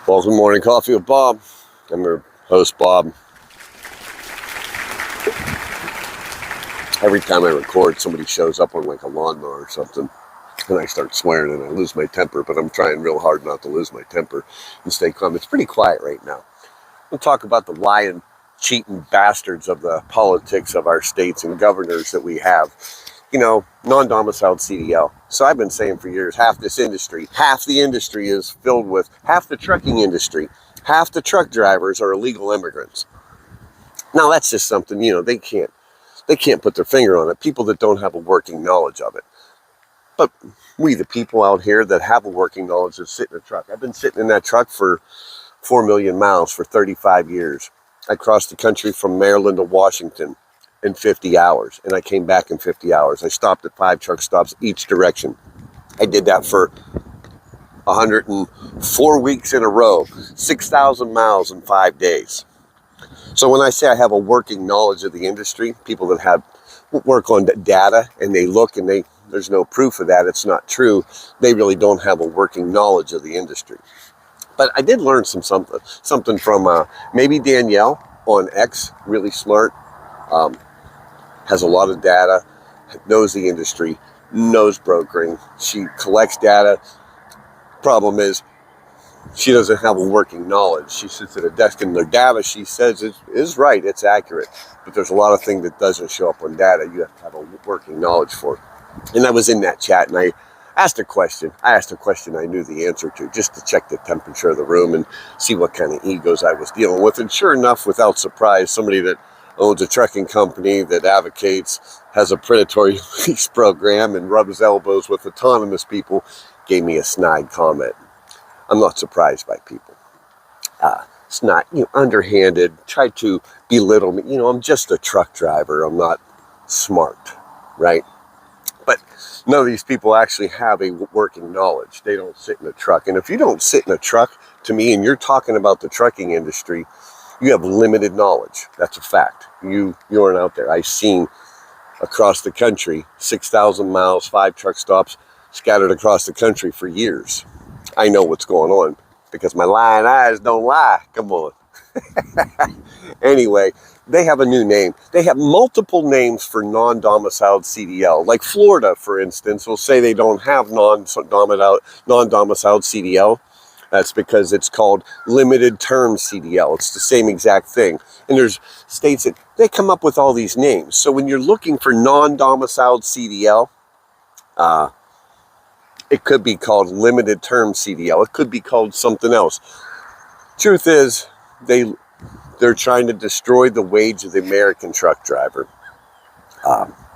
Welcome to Morning Coffee with Bob. I'm your host, Bob. Every time I record, somebody shows up on like a lawnmower or something, and I start swearing and I lose my temper, but I'm trying real hard not to lose my temper and stay calm. It's pretty quiet right now. We'll talk about the lying, cheating bastards of the politics of our states and governors that we have. You know, non-domiciled CDL. So I've been saying for years, half the industry is filled with, half the trucking industry, half the truck drivers are illegal immigrants. Now that's just something, they can't put their finger on it. People that don't have a working knowledge of it. But we, the people out here that have a working knowledge of sitting in a truck. I've been sitting in that truck for 4 million miles for 35 years. I crossed the country from Maryland to Washington in 50 hours, and I came back in 50 hours. I stopped at 5 truck stops each direction. I did that for 104 weeks in a row, 6,000 miles in 5 days. So when I say I have a working knowledge of the industry, people that have work on data and they look and there's no proof of that, it's not true, they really don't have a working knowledge of the industry. But I did learn something from maybe Danielle on X, really smart, has a lot of data, knows the industry, knows brokering. She collects data. Problem is, she doesn't have a working knowledge. She sits at a desk and the data she says is right, it's accurate. But there's a lot of things that doesn't show up on data you have to have a working knowledge for. And I was in that chat and I asked a question. I asked a question I knew the answer to just to check the temperature of the room and see what kind of egos I was dealing with. And sure enough, without surprise, somebody that owns a trucking company that advocates, has a predatory lease program and rubs elbows with autonomous people, gave me a snide comment. I'm not surprised by people. Snide, underhanded, tried to belittle me. I'm just a truck driver. I'm not smart, right? But none of these people actually have a working knowledge. They don't sit in a truck. And if you don't sit in a truck, to me, and you're talking about the trucking industry, you have limited knowledge. That's a fact. You aren't out there. I've seen across the country, 6,000 miles, 5 truck stops scattered across the country for years. I know what's going on because my lying eyes don't lie. Come on. Anyway, they have a new name. They have multiple names for non-domiciled CDL. Like Florida, for instance, will say they don't have non-domiciled CDL. That's because it's called limited term CDL. It's the same exact thing. And there's states that they come up with all these names. So when you're looking for non-domiciled CDL, it could be called limited term CDL. It could be called something else. Truth is, they're trying to destroy the wage of the American truck driver.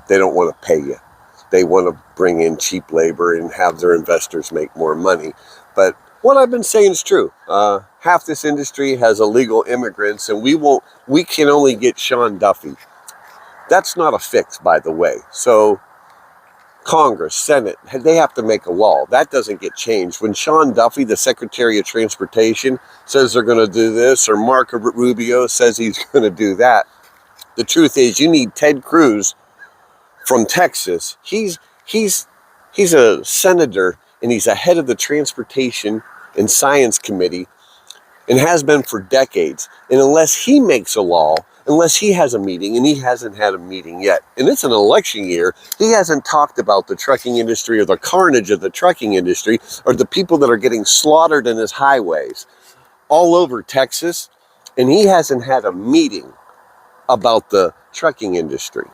They don't want to pay you. They want to bring in cheap labor and have their investors make more money. But what I've been saying is true. Half this industry has illegal immigrants, and we can only get Sean Duffy. That's not a fix, by the way. So Congress, Senate, they have to make a law. That doesn't get changed. When Sean Duffy, the Secretary of Transportation, says they're going to do this, or Marco Rubio says he's going to do that, the truth is you need Ted Cruz from Texas. He's a senator, and he's a head of the Transportation and Science Committee, and has been for decades. And unless he makes a law, unless he has a meeting, and he hasn't had a meeting yet, and it's an election year, he hasn't talked about the trucking industry or the carnage of the trucking industry or the people that are getting slaughtered in his highways all over Texas, and he hasn't had a meeting about the trucking industry.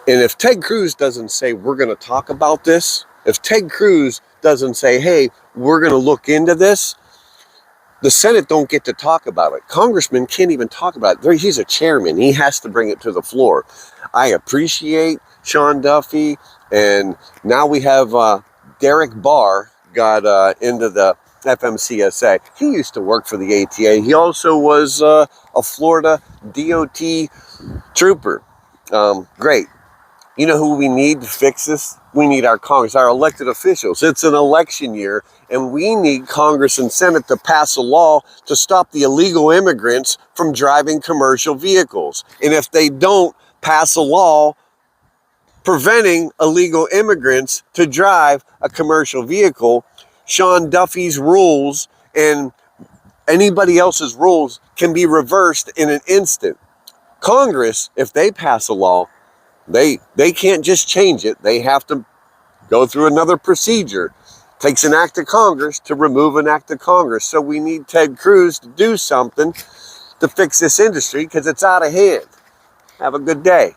And if Ted Cruz doesn't say, we're going to talk about this, if Ted Cruz doesn't say, hey, we're going to look into this, the Senate don't get to talk about it. Congressman can't even talk about it. He's a chairman. He has to bring it to the floor. I appreciate Sean Duffy. And now we have Derek Barr got into the FMCSA. He used to work for the ATA. He also was a Florida DOT trooper. Great. You know who we need to fix this? We need our Congress, our elected officials. It's an election year, and we need Congress and Senate to pass a law to stop the illegal immigrants from driving commercial vehicles. And if they don't pass a law preventing illegal immigrants to drive a commercial vehicle, Sean Duffy's rules and Anybody else's rules can be reversed in an instant. Congress, if they pass a law, they can't just change it. They have to go through another procedure. It takes an act of Congress to remove an act of Congress. So we need Ted Cruz to do something to fix this industry because it's out of hand. Have a good day.